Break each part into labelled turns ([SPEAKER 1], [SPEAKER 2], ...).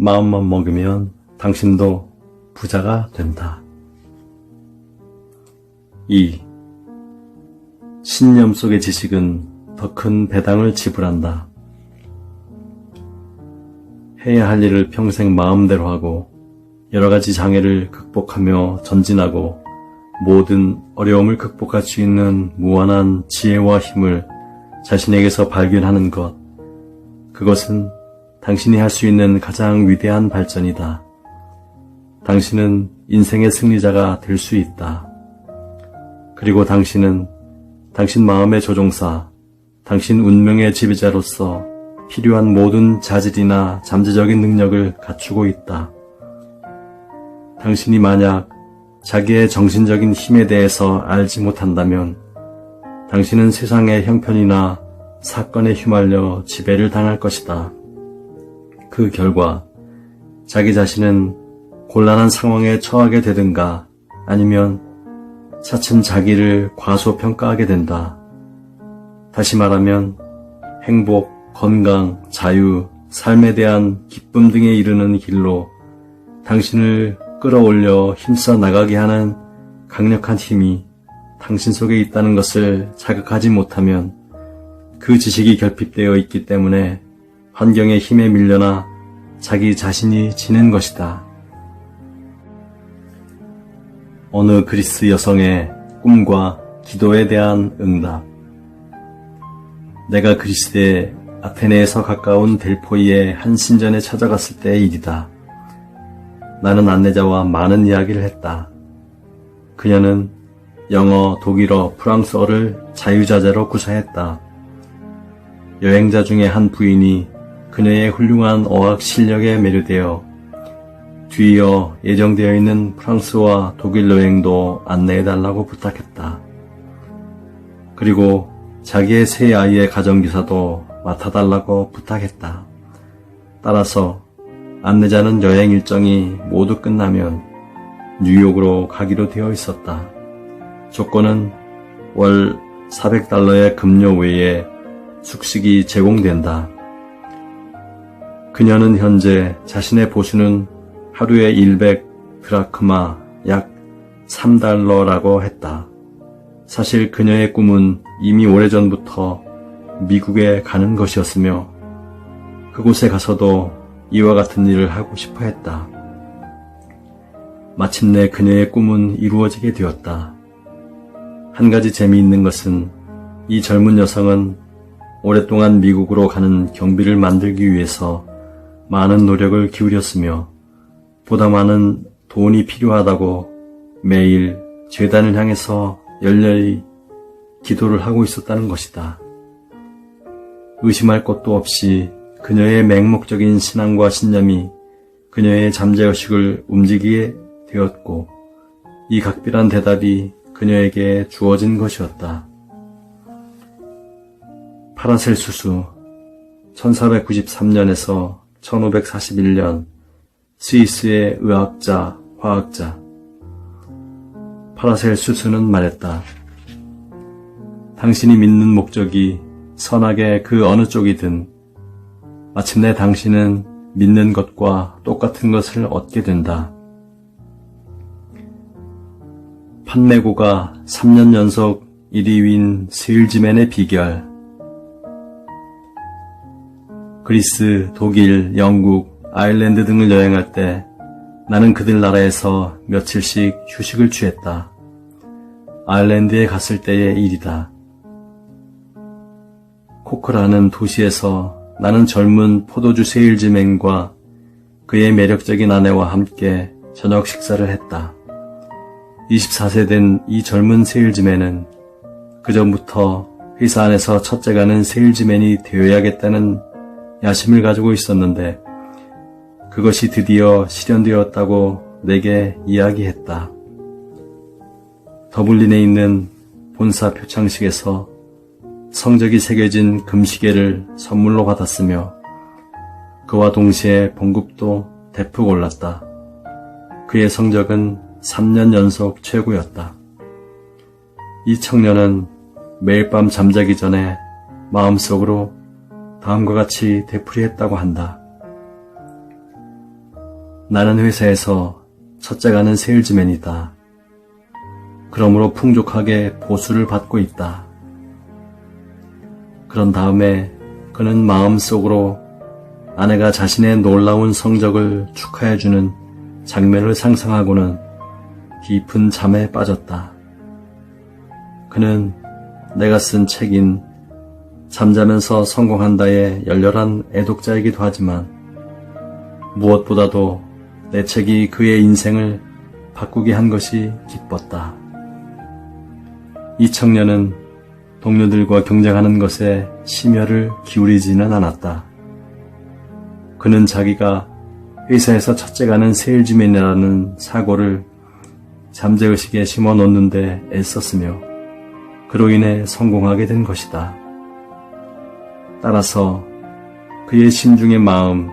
[SPEAKER 1] 마음만 먹으면 당신도 부자가 된다. 2. 신념 속의 지식은 더 큰 배당을 지불한다. 해야 할 일을 평생 마음대로 하고 여러 가지 장애를 극복하며 전진하고 모든 어려움을 극복할 수 있는 무한한 지혜와 힘을 자신에게서 발견하는 것, 그것은 당신이 할 수 있는 가장 위대한 발전이다. 당신은 인생의 승리자가 될 수 있다. 그리고 당신은 당신 마음의 조종사, 당신 운명의 지배자로서 필요한 모든 자질이나 잠재적인 능력을 갖추고 있다. 당신이 만약 자기의 정신적인 힘에 대해서 알지 못한다면 당신은 세상의 형편이나 사건에 휘말려 지배를 당할 것이다. 그 결과 자기 자신은 곤란한 상황에 처하게 되든가 아니면 차츰 자기를 과소평가하게 된다. 다시 말하면 행복, 건강, 자유, 삶에 대한 기쁨 등에 이르는 길로 당신을 끌어올려 힘써 나가게 하는 강력한 힘이 당신 속에 있다는 것을 자각하지 못하면 그 지식이 결핍되어 있기 때문에 환경의 힘에 밀려나 자기 자신이 지는 것이다. 어느 그리스 여성의 꿈과 기도에 대한 응답. 내가 그리스의 아테네에서 가까운 델포이의 한 신전에 찾아갔을 때의 일이다. 나는 안내자와 많은 이야기를 했다. 그녀는 영어, 독일어, 프랑스어를 자유자재로 구사했다. 여행자 중에 한 부인이 그녀의 훌륭한 어학 실력에 매료되어 뒤이어 예정되어 있는 프랑스와 독일 여행도 안내해달라고 부탁했다. 그리고 자기의 새 아이의 가정기사도 맡아달라고 부탁했다. 따라서 안내자는 여행 일정이 모두 끝나면 뉴욕으로 가기로 되어 있었다. 조건은 월 $400의 급료 외에 숙식이 제공된다. 그녀는 현재 자신의 보수는 하루에 100드라크마 약 $3라고 했다. 사실 그녀의 꿈은 이미 오래전부터 미국에 가는 것이었으며 그곳에 가서도 이와 같은 일을 하고 싶어 했다. 마침내 그녀의 꿈은 이루어지게 되었다. 한 가지 재미있는 것은 이 젊은 여성은 오랫동안 미국으로 가는 경비를 만들기 위해서 많은 노력을 기울였으며 보다 많은 돈이 필요하다고 매일 제단을 향해서 열렬히 기도를 하고 있었다는 것이다. 의심할 것도 없이 그녀의 맹목적인 신앙과 신념이 그녀의 잠재의식을 움직이게 되었고 이 각별한 대답이 그녀에게 주어진 것이었다. 파라셀수스 1493년에서 1541년 스위스의 의학자, 화학자 파라셀수스는 말했다. 당신이 믿는 목적이 선악의 그 어느 쪽이든 마침내 당신은 믿는 것과 똑같은 것을 얻게 된다. 판매고가 3년 연속 1위인 세일즈맨의 비결. 그리스, 독일, 영국, 아일랜드 등을 여행할 때 나는 그들 나라에서 며칠씩 휴식을 취했다. 아일랜드에 갔을 때의 일이다. 코크라는 도시에서 나는 젊은 포도주 세일즈맨과 그의 매력적인 아내와 함께 저녁 식사를 했다. 24세 된 이 젊은 세일즈맨은 그전부터 회사 안에서 첫째가는 세일즈맨이 되어야겠다는 야심을 가지고 있었는데 그것이 드디어 실현되었다고 내게 이야기했다. 더블린에 있는 본사 표창식에서 성적이 새겨진 금시계를 선물로 받았으며 그와 동시에 봉급도 대폭 올랐다. 그의 성적은 3년 연속 최고였다. 이 청년은 매일 밤 잠자기 전에 마음속으로 다음과 같이 되풀이했다고 한다. 나는 회사에서 첫째가는 세일즈맨이다. 그러므로 풍족하게 보수를 받고 있다. 그런 다음에 그는 마음속으로 아내가 자신의 놀라운 성적을 축하해주는 장면을 상상하고는 깊은 잠에 빠졌다. 그는 내가 쓴 책인 잠자면서 성공한다의 열렬한 애독자이기도 하지만 무엇보다도 내 책이 그의 인생을 바꾸게 한 것이 기뻤다. 이 청년은 동료들과 경쟁하는 것에 심혈을 기울이지는 않았다. 그는 자기가 회사에서 첫째가는 세일즈맨이라는 사고를 잠재의식에 심어 놓는데 애썼으며 그로 인해 성공하게 된 것이다. 따라서 그의 심중의 마음,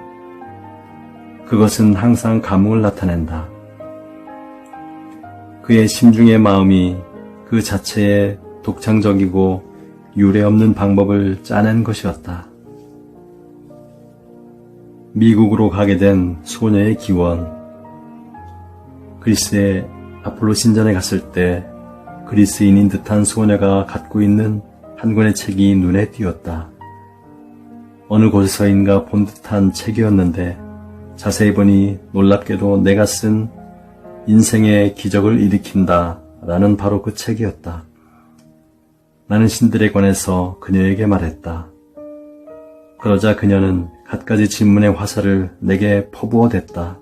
[SPEAKER 1] 그것은 항상 감흥을 나타낸다. 그의 심중의 마음이 그 자체의 독창적이고 유례없는 방법을 짜낸 것이었다. 미국으로 가게 된 소녀의 기원. 그리스의 아폴로 신전에 갔을 때 그리스인인 듯한 소녀가 갖고 있는 한 권의 책이 눈에 띄었다. 어느 곳에서인가 본 듯한 책이었는데 자세히 보니 놀랍게도 내가 쓴 인생의 기적을 일으킨다 라는 바로 그 책이었다. 나는 신들에 관해서 그녀에게 말했다. 그러자 그녀는 갖가지 질문의 화살을 내게 퍼부어댔다.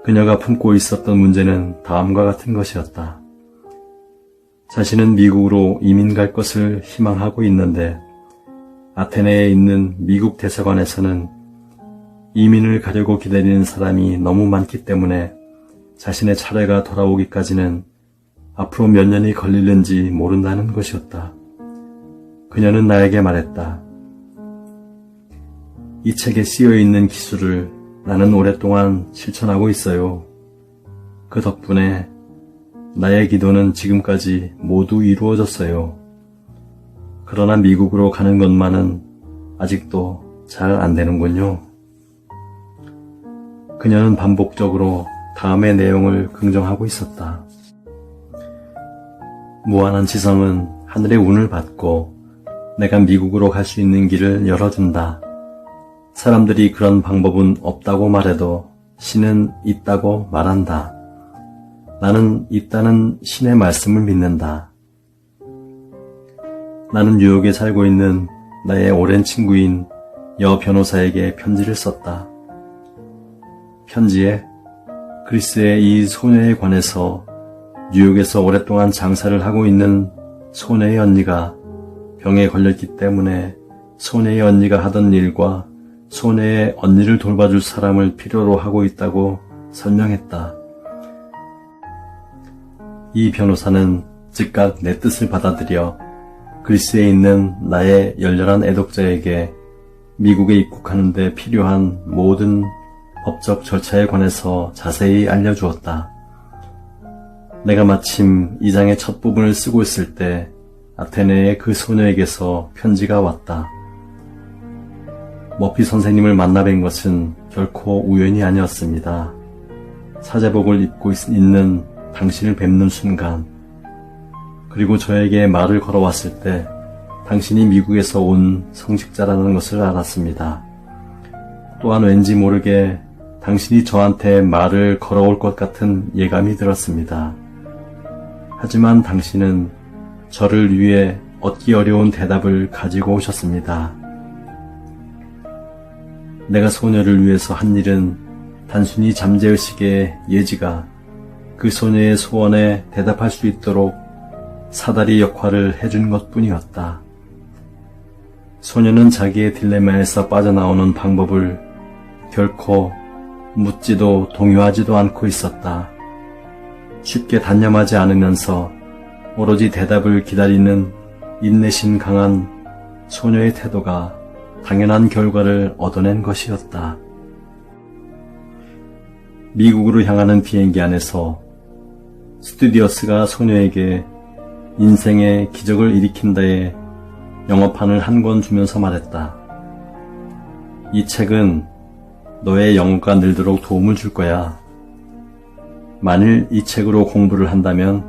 [SPEAKER 1] 그녀가 품고 있었던 문제는 다음과 같은 것이었다. 자신은 미국으로 이민 갈 것을 희망하고 있는데 아테네에 있는 미국 대사관에서는 이민을 가려고 기다리는 사람이 너무 많기 때문에 자신의 차례가 돌아오기까지는 앞으로 몇 년이 걸리는지 모른다는 것이었다. 그녀는 나에게 말했다. 이 책에 쓰여있는 기술을 나는 오랫동안 실천하고 있어요. 그 덕분에 나의 기도는 지금까지 모두 이루어졌어요. 그러나 미국으로 가는 것만은 아직도 잘 안 되는군요. 그녀는 반복적으로 다음의 내용을 긍정하고 있었다. 무한한 지성은 하늘의 운을 받고 내가 미국으로 갈 수 있는 길을 열어준다. 사람들이 그런 방법은 없다고 말해도 신은 있다고 말한다. 나는 있다는 신의 말씀을 믿는다. 나는 뉴욕에 살고 있는 나의 오랜 친구인 여 변호사에게 편지를 썼다. 편지에 그리스의 이 소녀에 관해서 뉴욕에서 오랫동안 장사를 하고 있는 소녀의 언니가 병에 걸렸기 때문에 소녀의 언니가 하던 일과 소녀의 언니를 돌봐줄 사람을 필요로 하고 있다고 설명했다. 이 변호사는 즉각 내 뜻을 받아들여 그리스에 있는 나의 열렬한 애독자에게 미국에 입국하는 데 필요한 모든 법적 절차에 관해서 자세히 알려주었다. 내가 마침 이 장의 첫 부분을 쓰고 있을 때 아테네의 그 소녀에게서 편지가 왔다. 머피 선생님을 만나 뵌 것은 결코 우연이 아니었습니다. 사제복을 입고 있는 당신을 뵙는 순간, 그리고 저에게 말을 걸어왔을 때 당신이 미국에서 온 성직자라는 것을 알았습니다. 또한 왠지 모르게 당신이 저한테 말을 걸어올 것 같은 예감이 들었습니다. 하지만 당신은 저를 위해 얻기 어려운 대답을 가지고 오셨습니다. 내가 소녀를 위해서 한 일은 단순히 잠재의식의 예지가 그 소녀의 소원에 대답할 수 있도록 사다리 역할을 해준 것뿐이었다. 소녀는 자기의 딜레마에서 빠져나오는 방법을 결코 묻지도 동요하지도 않고 있었다. 쉽게 단념하지 않으면서 오로지 대답을 기다리는 인내심 강한 소녀의 태도가 당연한 결과를 얻어낸 것이었다. 미국으로 향하는 비행기 안에서 스튜디어스가 소녀에게 인생의 기적을 일으킨다에 영어판을 한 권 주면서 말했다. 이 책은 너의 영어가 늘도록 도움을 줄 거야. 만일 이 책으로 공부를 한다면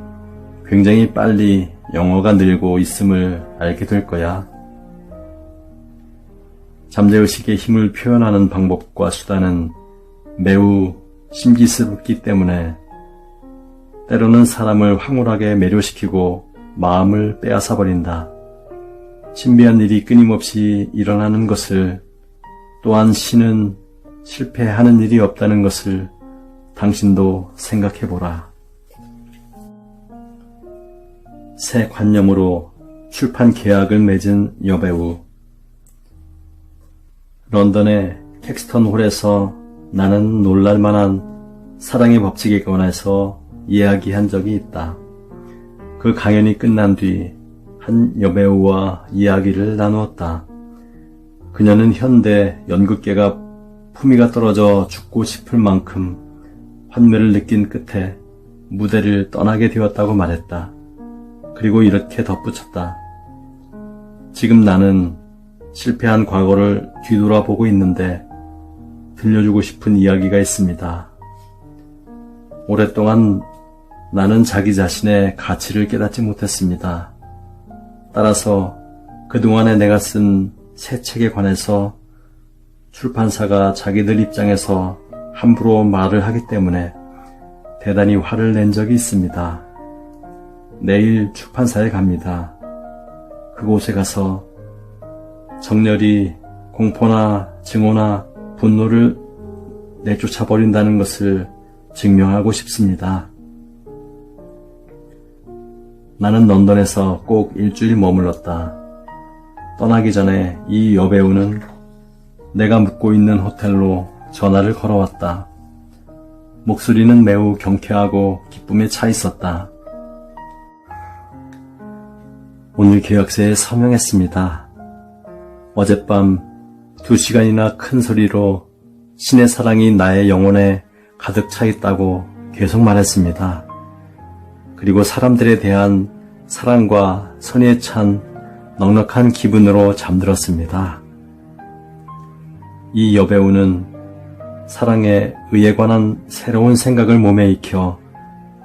[SPEAKER 1] 굉장히 빨리 영어가 늘고 있음을 알게 될 거야. 잠재의식의 힘을 표현하는 방법과 수단은 매우 신비스럽기 때문에 때로는 사람을 황홀하게 매료시키고 마음을 빼앗아 버린다. 신비한 일이 끊임없이 일어나는 것을, 또한 신은 실패하는 일이 없다는 것을 당신도 생각해보라. 새 관념으로 출판 계약을 맺은 여배우. 런던의 텍스턴 홀에서 나는 놀랄만한 사랑의 법칙에 관해서 이야기한 적이 있다. 그 강연이 끝난 뒤 한 여배우와 이야기를 나누었다. 그녀는 현대 연극계가 품위가 떨어져 죽고 싶을 만큼 환멸을 느낀 끝에 무대를 떠나게 되었다고 말했다. 그리고 이렇게 덧붙였다. 지금 나는 실패한 과거를 뒤돌아보고 있는데 들려주고 싶은 이야기가 있습니다. 오랫동안 나는 자기 자신의 가치를 깨닫지 못했습니다. 따라서 그동안에 내가 쓴 새 책에 관해서 출판사가 자기들 입장에서 함부로 말을 하기 때문에 대단히 화를 낸 적이 있습니다. 내일 출판사에 갑니다. 그곳에 가서 정렬이 공포나 증오나 분노를 내쫓아버린다는 것을 증명하고 싶습니다. 나는 런던에서 꼭 일주일 머물렀다. 떠나기 전에 이 여배우는 내가 묵고 있는 호텔로 전화를 걸어왔다. 목소리는 매우 경쾌하고 기쁨에 차 있었다. 오늘 계약서에 서명했습니다. 어젯밤 2시간이나 큰 소리로 신의 사랑이 나의 영혼에 가득 차 있다고 계속 말했습니다. 그리고 사람들에 대한 사랑과 선의에 찬 넉넉한 기분으로 잠들었습니다. 이 여배우는 사랑의 의에 관한 새로운 생각을 몸에 익혀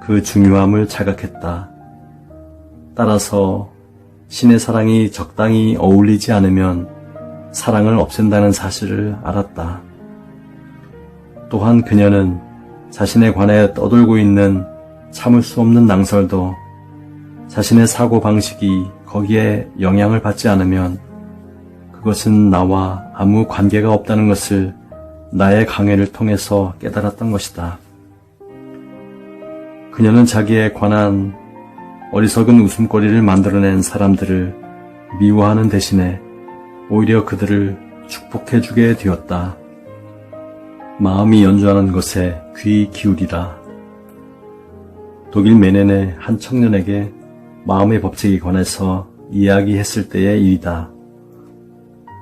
[SPEAKER 1] 그 중요함을 자각했다. 따라서 신의 사랑이 적당히 어울리지 않으면 사랑을 없앤다는 사실을 알았다. 또한 그녀는 자신에 관해 떠돌고 있는 참을 수 없는 낭설도 자신의 사고방식이 거기에 영향을 받지 않으면 그것은 나와 아무 관계가 없다는 것을 나의 강해를 통해서 깨달았던 것이다. 그녀는 자기에 관한 어리석은 웃음거리를 만들어낸 사람들을 미워하는 대신에 오히려 그들을 축복해주게 되었다. 마음이 연주하는 것에 귀 기울이라. 독일 메넨의 한 청년에게 마음의 법칙에 관해서 이야기했을 때의 일이다.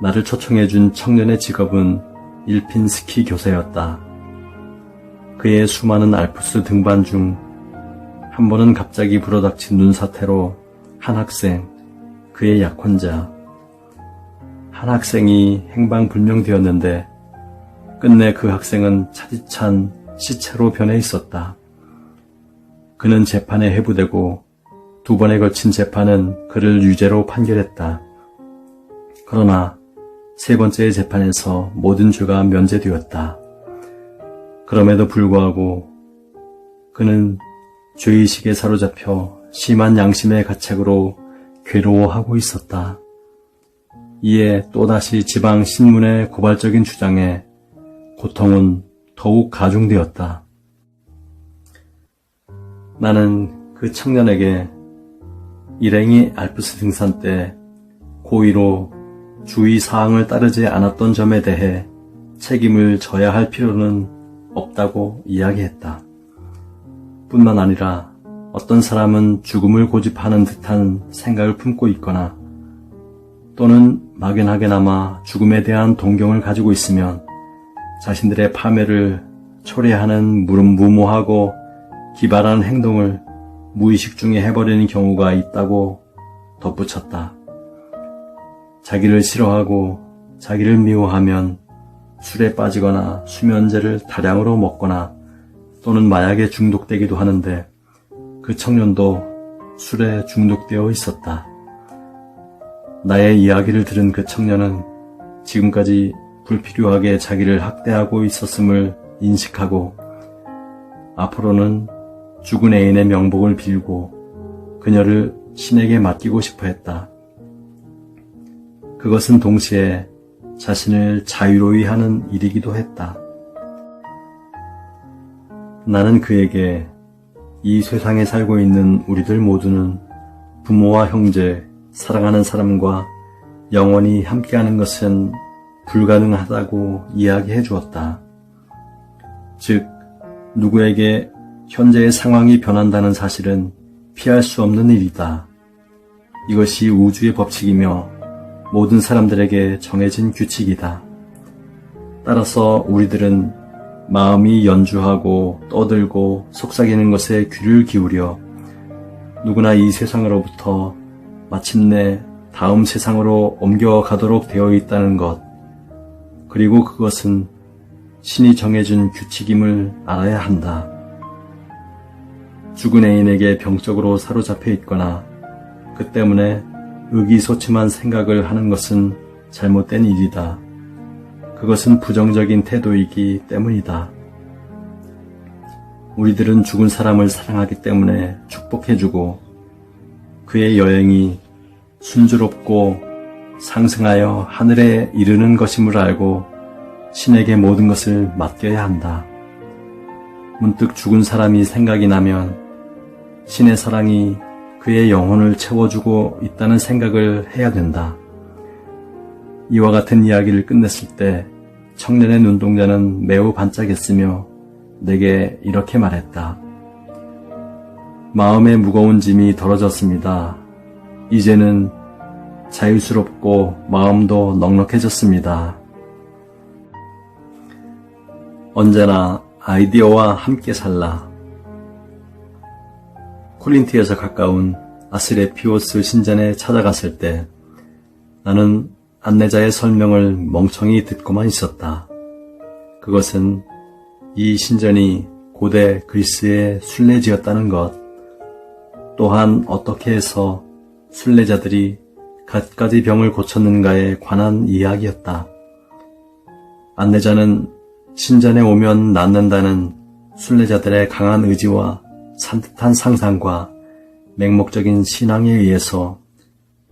[SPEAKER 1] 나를 초청해준 청년의 직업은 일핀스키 교사였다. 그의 수많은 알프스 등반 중 한 번은 갑자기 불어닥친 눈사태로 한 학생, 그의 약혼자, 한 학생이 행방불명되었는데 끝내 그 학생은 차디찬 시체로 변해 있었다. 그는 재판에 회부되고 2번에 걸친 재판은 그를 유죄로 판결했다. 그러나 3번째 재판에서 모든 죄가 면제되었다. 그럼에도 불구하고 그는 죄의식에 사로잡혀 심한 양심의 가책으로 괴로워하고 있었다. 이에 또다시 지방 신문의 고발적인 주장에 고통은 더욱 가중되었다. 나는 그 청년에게 일행이 알프스 등산 때 고의로 주의사항을 따르지 않았던 점에 대해 책임을 져야 할 필요는 없다고 이야기했다. 뿐만 아니라 어떤 사람은 죽음을 고집하는 듯한 생각을 품고 있거나 또는 막연하게나마 죽음에 대한 동경을 가지고 있으면 자신들의 파멸을 초래하는 무모하고 기발한 행동을 무의식 중에 해버리는 경우가 있다고 덧붙였다. 자기를 싫어하고 자기를 미워하면 술에 빠지거나 수면제를 다량으로 먹거나 또는 마약에 중독되기도 하는데 그 청년도 술에 중독되어 있었다. 나의 이야기를 들은 그 청년은 지금까지 불필요하게 자기를 학대하고 있었음을 인식하고 앞으로는 죽은 애인의 명복을 빌고 그녀를 신에게 맡기고 싶어 했다. 그것은 동시에 자신을 자유로이 하는 일이기도 했다. 나는 그에게 이 세상에 살고 있는 우리들 모두는 부모와 형제, 사랑하는 사람과 영원히 함께하는 것은 불가능하다고 이야기해 주었다. 즉, 누구에게 현재의 상황이 변한다는 사실은 피할 수 없는 일이다. 이것이 우주의 법칙이며 모든 사람들에게 정해진 규칙이다. 따라서 우리들은 마음이 연주하고 떠들고 속삭이는 것에 귀를 기울여 누구나 이 세상으로부터 마침내 다음 세상으로 옮겨가도록 되어 있다는 것, 그리고 그것은 신이 정해준 규칙임을 알아야 한다. 죽은 애인에게 병적으로 사로잡혀 있거나 그 때문에 의기소침한 생각을 하는 것은 잘못된 일이다. 그것은 부정적인 태도이기 때문이다. 우리들은 죽은 사람을 사랑하기 때문에 축복해주고 그의 여행이 순조롭고 상승하여 하늘에 이르는 것임을 알고 신에게 모든 것을 맡겨야 한다. 문득 죽은 사람이 생각이 나면 신의 사랑이 그의 영혼을 채워주고 있다는 생각을 해야 된다. 이와 같은 이야기를 끝냈을 때 청년의 눈동자는 매우 반짝였으며 내게 이렇게 말했다. 마음의 무거운 짐이 덜어졌습니다. 이제는 자유스럽고 마음도 넉넉해졌습니다. 언제나 아이디어와 함께 살라. 코린트에서 가까운 아스레피오스 신전에 찾아갔을 때 나는 안내자의 설명을 멍청이 듣고만 있었다. 그것은 이 신전이 고대 그리스의 순례지였다는 것, 또한 어떻게 해서 순례자들이 갖가지 병을 고쳤는가에 관한 이야기였다. 안내자는 신전에 오면 낫는다는 순례자들의 강한 의지와 산뜻한 상상과 맹목적인 신앙에 의해서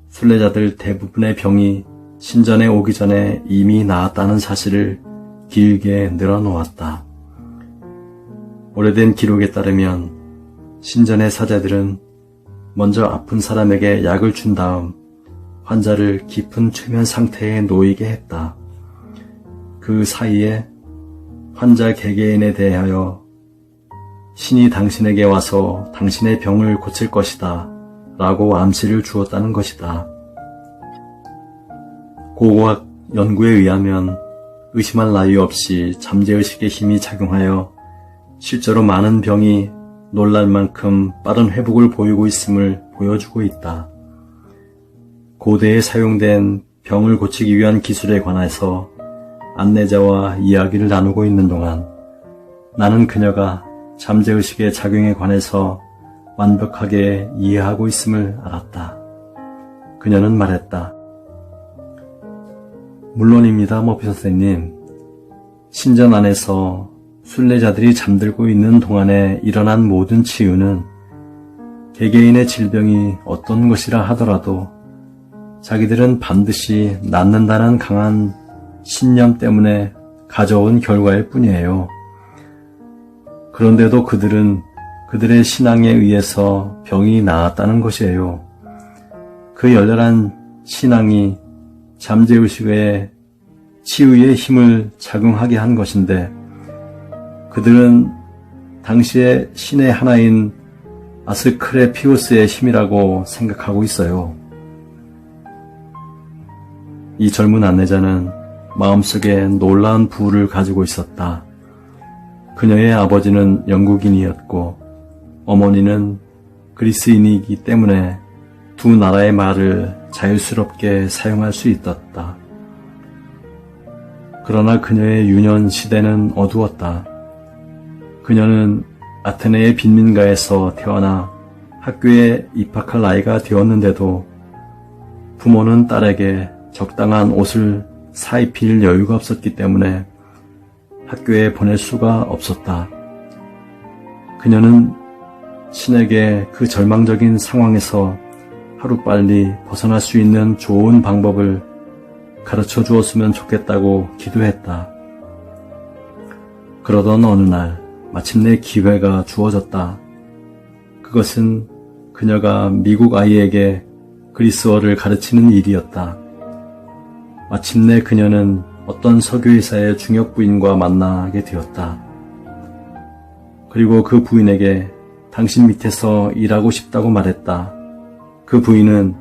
[SPEAKER 1] 순례자들 대부분의 병이 신전에 오기 전에 이미 나았다는 사실을 길게 늘어놓았다. 오래된 기록에 따르면 신전의 사제들은 먼저 아픈 사람에게 약을 준 다음 환자를 깊은 최면 상태에 놓이게 했다. 그 사이에 환자 개개인에 대하여 신이 당신에게 와서 당신의 병을 고칠 것이다 라고 암시를 주었다는 것이다. 고고학 연구에 의하면 의심할 나위 없이 잠재의식의 힘이 작용하여 실제로 많은 병이 놀랄 만큼 빠른 회복을 보이고 있음을 보여주고 있다. 고대에 사용된 병을 고치기 위한 기술에 관해서 안내자와 이야기를 나누고 있는 동안 나는 그녀가 잠재의식의 작용에 관해서 완벽하게 이해하고 있음을 알았다. 그녀는 말했다. 물론입니다, 머피 선생님. 신전 안에서 순례자들이 잠들고 있는 동안에 일어난 모든 치유는 개개인의 질병이 어떤 것이라 하더라도 자기들은 반드시 낫는다는 강한 신념 때문에 가져온 결과일 뿐이에요. 그런데도 그들은 그들의 신앙에 의해서 병이 나았다는 것이에요. 그 열렬한 신앙이 잠재의식의 치유의 힘을 작용하게 한 것인데 그들은 당시의 신의 하나인 아스크레피우스의 힘이라고 생각하고 있어요. 이 젊은 안내자는 마음속에 놀라운 부를 가지고 있었다. 그녀의 아버지는 영국인이었고 어머니는 그리스인이기 때문에 두 나라의 말을 자유스럽게 사용할 수 있었다. 그러나 그녀의 유년 시대는 어두웠다. 그녀는 아테네의 빈민가에서 태어나 학교에 입학할 나이가 되었는데도 부모는 딸에게 적당한 옷을 사입힐 여유가 없었기 때문에 학교에 보낼 수가 없었다. 그녀는 신에게 그 절망적인 상황에서 하루빨리 벗어날 수 있는 좋은 방법을 가르쳐 주었으면 좋겠다고 기도했다. 그러던 어느 날 마침내 기회가 주어졌다. 그것은 그녀가 미국 아이에게 그리스어를 가르치는 일이었다. 마침내 그녀는 어떤 석유회사의 중역 부인과 만나게 되었다. 그리고 그 부인에게 당신 밑에서 일하고 싶다고 말했다. 그 부인은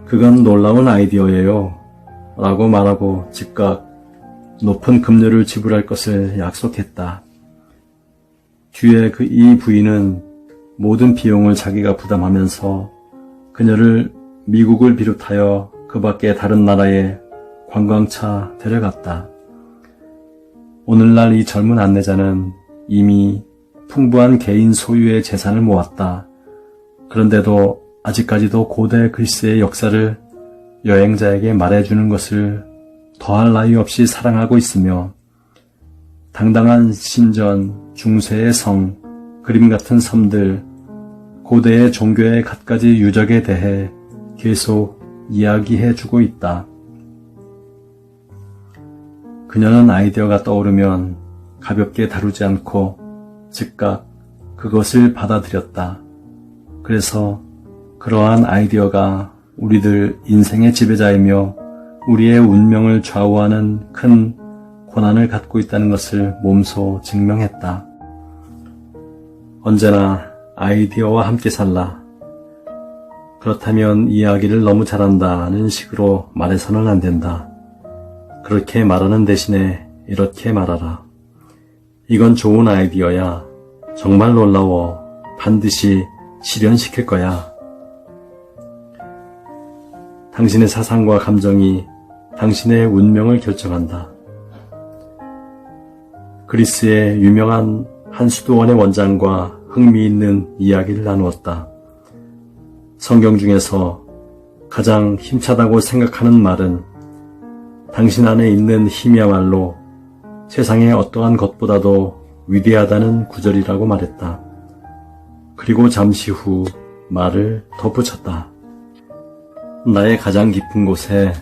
[SPEAKER 1] 그건 놀라운 아이디어예요 라고 말하고 즉각 높은 급료를 지불할 것을 약속했다. 뒤에 이 부인은 모든 비용을 자기가 부담하면서 그녀를 미국을 비롯하여 그 밖의 다른 나라에 관광차 데려갔다. 오늘날 이 젊은 안내자는 이미 풍부한 개인 소유의 재산을 모았다. 그런데도 아직까지도 고대 그리스의 역사를 여행자에게 말해주는 것을 더할 나위 없이 사랑하고 있으며 당당한 신전, 중세의 성, 그림 같은 섬들, 고대의 종교의 갖가지 유적에 대해 계속 이야기해주고 있다. 그녀는 아이디어가 떠오르면 가볍게 다루지 않고 즉각 그것을 받아들였다. 그래서 그러한 아이디어가 우리들 인생의 지배자이며 우리의 운명을 좌우하는 큰 권한을 갖고 있다는 것을 몸소 증명했다. 언제나 아이디어와 함께 살라. 그렇다면 이야기를 너무 잘한다는 식으로 말해서는 안 된다. 그렇게 말하는 대신에 이렇게 말하라. 이건 좋은 아이디어야. 정말 놀라워. 반드시 실현시킬 거야. 당신의 사상과 감정이 당신의 운명을 결정한다. 그리스의 유명한 한 수도원의 원장과 흥미있는 이야기를 나누었다. 성경 중에서 가장 힘차다고 생각하는 말은 당신 안에 있는 힘이야말로 세상의 어떠한 것보다도 위대하다는 구절이라고 말했다. 그리고 잠시 후 말을 덧붙였다. 나의 가장 깊은 곳에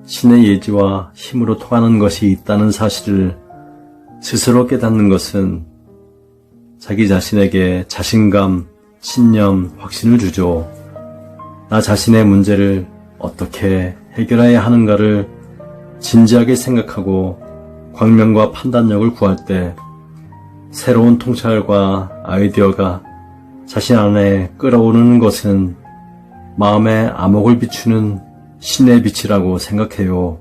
[SPEAKER 1] 신의 예지와 힘으로 통하는 것이 있다는 사실을 스스로 깨닫는 것은 자기 자신에게 자신감, 신념, 확신을 주죠. 나 자신의 문제를 어떻게 해결해야 하는가를 진지하게 생각하고 광명과 판단력을 구할 때 새로운 통찰과 아이디어가 자신 안에 끌어오르는 것은 마음에 암흑을 비추는 신의 빛이라고 생각해요.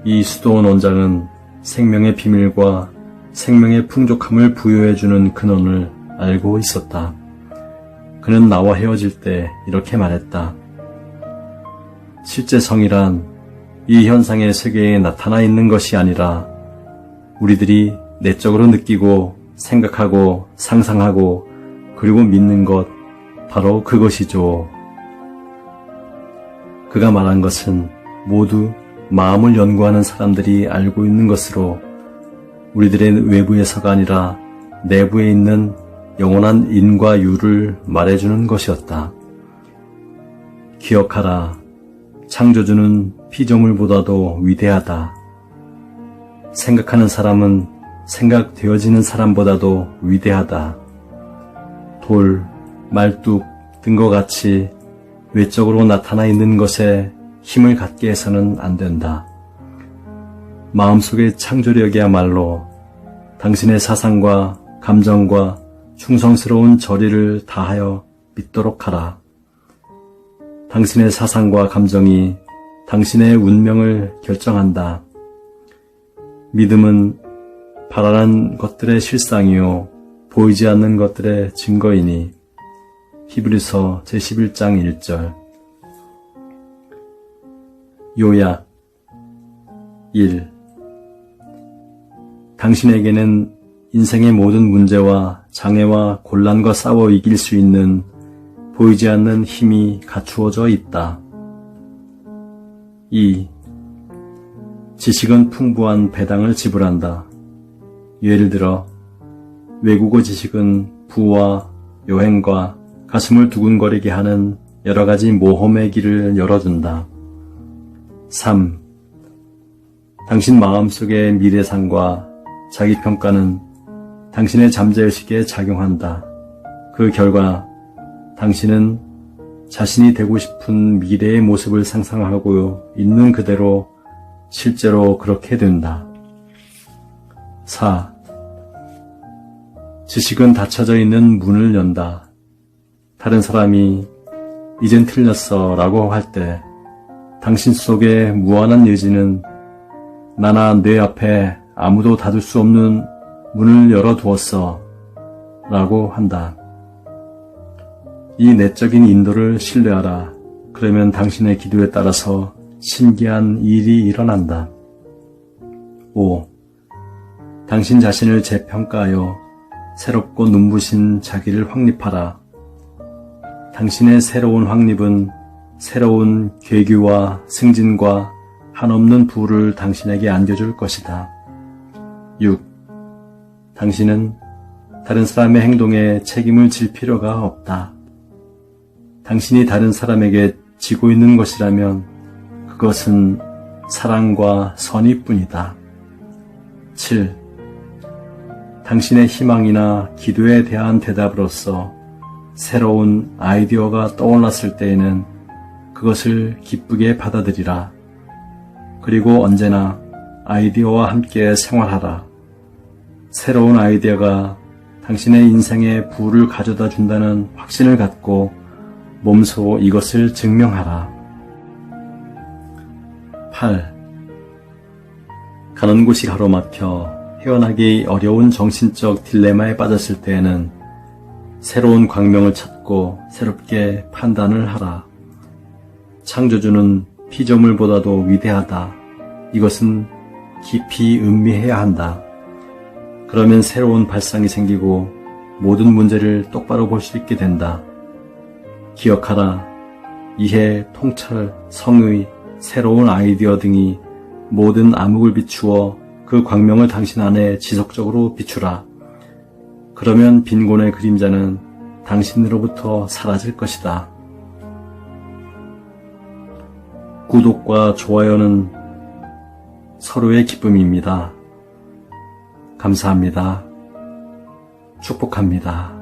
[SPEAKER 1] 이 수도원 원장은 생명의 비밀과 생명의 풍족함을 부여해주는 근원을 알고 있었다. 그는 나와 헤어질 때 이렇게 말했다. 실제성이란 이 현상의 세계에 나타나 있는 것이 아니라 우리들이 내적으로 느끼고 생각하고 상상하고 그리고 믿는 것, 바로 그것이죠. 그가 말한 것은 모두 마음을 연구하는 사람들이 알고 있는 것으로 우리들의 외부에서가 아니라 내부에 있는 영원한 인과 유를 말해주는 것이었다. 기억하라. 창조주는 피조물보다도 위대하다. 생각하는 사람은 생각되어지는 사람보다도 위대하다. 돌, 말뚝 등과 같이 외적으로 나타나 있는 것에 힘을 갖게 해서는 안 된다. 마음속의 창조력이야말로 당신의 사상과 감정과 충성스러운 절의를 다하여 믿도록 하라. 당신의 사상과 감정이 당신의 운명을 결정한다. 믿음은 바라는 것들의 실상이요 보이지 않는 것들의 증거이니. 히브리서 제11장 1절. 요약. 1. 당신에게는 인생의 모든 문제와 장애와 곤란과 싸워 이길 수 있는 보이지 않는 힘이 갖추어져 있다. 2. 지식은 풍부한 배당을 지불한다. 예를 들어 외국어 지식은 부와 여행과 가슴을 두근거리게 하는 여러 가지 모험의 길을 열어준다. 3. 당신 마음속의 미래상과 자기평가는 당신의 잠재의식에 작용한다. 그 결과 당신은 자신이 되고 싶은 미래의 모습을 상상하고 있는 그대로 실제로 그렇게 된다. 4. 지식은 닫혀져 있는 문을 연다. 다른 사람이 이젠 틀렸어 라고 할 때 당신 속의 무한한 의지는 나나 내 앞에 아무도 닫을 수 없는 문을 열어두었어 라고 한다. 이 내적인 인도를 신뢰하라. 그러면 당신의 기도에 따라서 신기한 일이 일어난다. 5. 당신 자신을 재평가하여 새롭고 눈부신 자기를 확립하라. 당신의 새로운 확립은 새로운 괴규와 승진과 한없는 부를 당신에게 안겨줄 것이다. 6. 당신은 다른 사람의 행동에 책임을 질 필요가 없다. 당신이 다른 사람에게 지고 있는 것이라면 그것은 사랑과 선의뿐이다. 7. 당신의 희망이나 기도에 대한 대답으로서 새로운 아이디어가 떠올랐을 때에는 그것을 기쁘게 받아들이라. 그리고 언제나 아이디어와 함께 생활하라. 새로운 아이디어가 당신의 인생에 부를 가져다 준다는 확신을 갖고 몸소 이것을 증명하라. 8. 가는 곳이 가로막혀 헤어나기 어려운 정신적 딜레마에 빠졌을 때에는 새로운 광명을 찾고 새롭게 판단을 하라. 창조주는 피조물보다도 위대하다. 이것은 깊이 음미해야 한다. 그러면 새로운 발상이 생기고 모든 문제를 똑바로 볼 수 있게 된다. 기억하라. 이해, 통찰, 성의, 새로운 아이디어 등이 모든 암흑을 비추어 그 광명을 당신 안에 지속적으로 비추라. 그러면 빈곤의 그림자는 당신으로부터 사라질 것이다. 구독과 좋아요는 서로의 기쁨입니다. 감사합니다. 축복합니다.